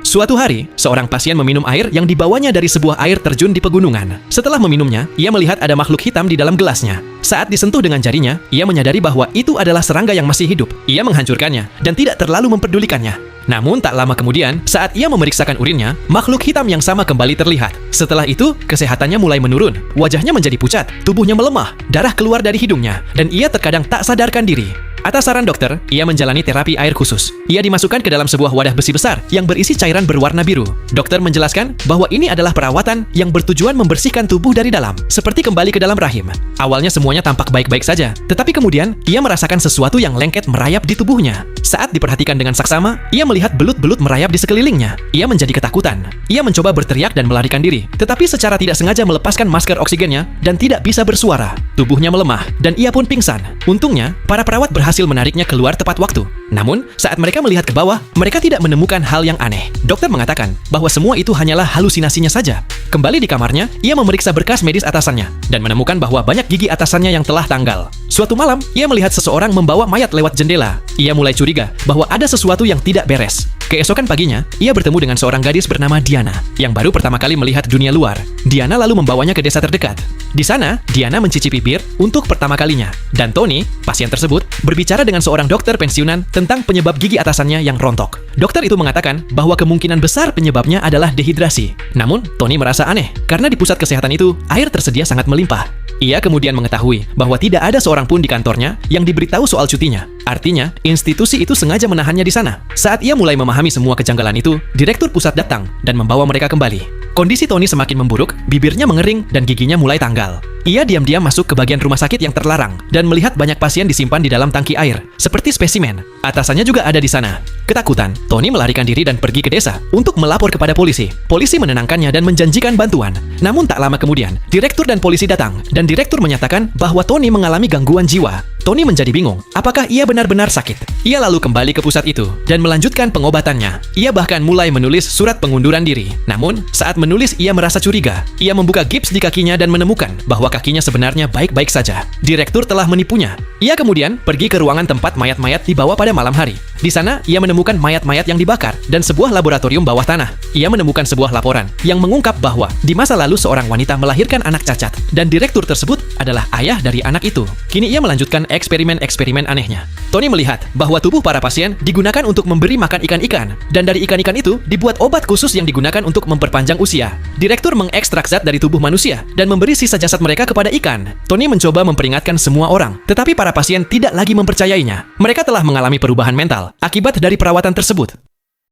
Suatu hari, seorang pasien meminum air yang dibawanya dari sebuah air terjun di pegunungan. Setelah meminumnya, ia melihat ada makhluk hitam di dalam gelasnya. Saat disentuh dengan jarinya, ia menyadari bahwa itu adalah serangga yang masih hidup. Ia menghancurkannya dan tidak terlalu memperdulikannya. Namun tak lama kemudian, saat ia memeriksakan urinnya, makhluk hitam yang sama kembali terlihat. Setelah itu, kesehatannya mulai menurun. Wajahnya menjadi pucat, tubuhnya melemah, darah keluar dari hidungnya, dan ia terkadang tak sadarkan diri. Atas saran dokter, ia menjalani terapi air khusus. Ia dimasukkan ke dalam sebuah wadah besi besar yang berisi cairan berwarna biru. Dokter menjelaskan bahwa ini adalah perawatan yang bertujuan membersihkan tubuh dari dalam, seperti kembali ke dalam rahim. Awalnya semuanya tampak baik-baik saja, tetapi kemudian ia merasakan sesuatu yang lengket merayap di tubuhnya. Saat diperhatikan dengan saksama, ia melihat belut-belut merayap di sekelilingnya. Ia menjadi ketakutan. Ia mencoba berteriak dan melarikan diri, tetapi secara tidak sengaja melepaskan masker oksigennya dan tidak bisa bersuara. Tubuhnya melemah, dan ia pun pingsan. Untungnya, para perawat berhasil menariknya keluar tepat waktu. Namun, saat mereka melihat ke bawah, mereka tidak menemukan hal yang aneh. Dokter mengatakan bahwa semua itu hanyalah halusinasinya saja. Kembali di kamarnya, ia memeriksa berkas medis atasannya dan menemukan bahwa banyak gigi atasannya yang telah tanggal. Suatu malam, ia melihat seseorang membawa mayat lewat jendela. Ia mulai curiga bahwa ada sesuatu yang tidak beres. Keesokan paginya, ia bertemu dengan seorang gadis bernama Diana yang baru pertama kali melihat dunia luar. Diana lalu membawanya ke desa terdekat. Di sana, Diana mencicipi bir untuk pertama kalinya. Dan Tony, pasien tersebut, berbicara dengan seorang dokter pensiunan tentang penyebab gigi atasannya yang rontok. Dokter itu mengatakan bahwa kemungkinan besar penyebabnya adalah dehidrasi. Namun, Tony merasa aneh karena di pusat kesehatan itu, air tersedia sangat melimpah. Ia kemudian mengetahui bahwa tidak ada seorang pun di kantornya yang diberitahu soal cutinya. Artinya, institusi itu sengaja menahannya di sana. Saat ia mulai memahami semua kejanggalan itu, direktur pusat datang dan membawa mereka kembali. Kondisi Tony semakin memburuk, bibirnya mengering dan giginya mulai tanggal. Ia diam-diam masuk ke bagian rumah sakit yang terlarang dan melihat banyak pasien disimpan di dalam tangki air, seperti spesimen. Atasannya juga ada di sana. Ketakutan, Tony melarikan diri dan pergi ke desa untuk melapor kepada polisi. Polisi menenangkannya dan menjanjikan bantuan. Namun tak lama kemudian, direktur dan polisi datang dan direktur menyatakan bahwa Tony mengalami gangguan jiwa. Tony menjadi bingung, apakah ia benar-benar sakit? Ia lalu kembali ke pusat itu dan melanjutkan pengobatannya. Ia bahkan mulai menulis surat pengunduran diri. Namun, saat menulis ia merasa curiga. Ia membuka gips di kakinya dan menemukan bahwa kakinya sebenarnya baik-baik saja. Direktur telah menipunya. Ia kemudian pergi ke ruangan tempat mayat-mayat dibawa pada malam hari. Di sana, ia menemukan mayat-mayat yang dibakar dan sebuah laboratorium bawah tanah. Ia menemukan sebuah laporan yang mengungkap bahwa di masa lalu seorang wanita melahirkan anak cacat dan direktur tersebut adalah ayah dari anak itu. Kini ia melanjutkan eksperimen-eksperimen anehnya. Tony melihat bahwa tubuh para pasien digunakan untuk memberi makan ikan-ikan dan dari ikan-ikan itu dibuat obat khusus yang digunakan untuk memperpanjang usia. Direktur mengekstrak zat dari tubuh manusia dan memberi sisa jasad mereka kepada ikan. Tony mencoba memperingatkan semua orang, tetapi para pasien tidak lagi mempercayainya. Mereka telah mengalami perubahan mental akibat dari perawatan tersebut.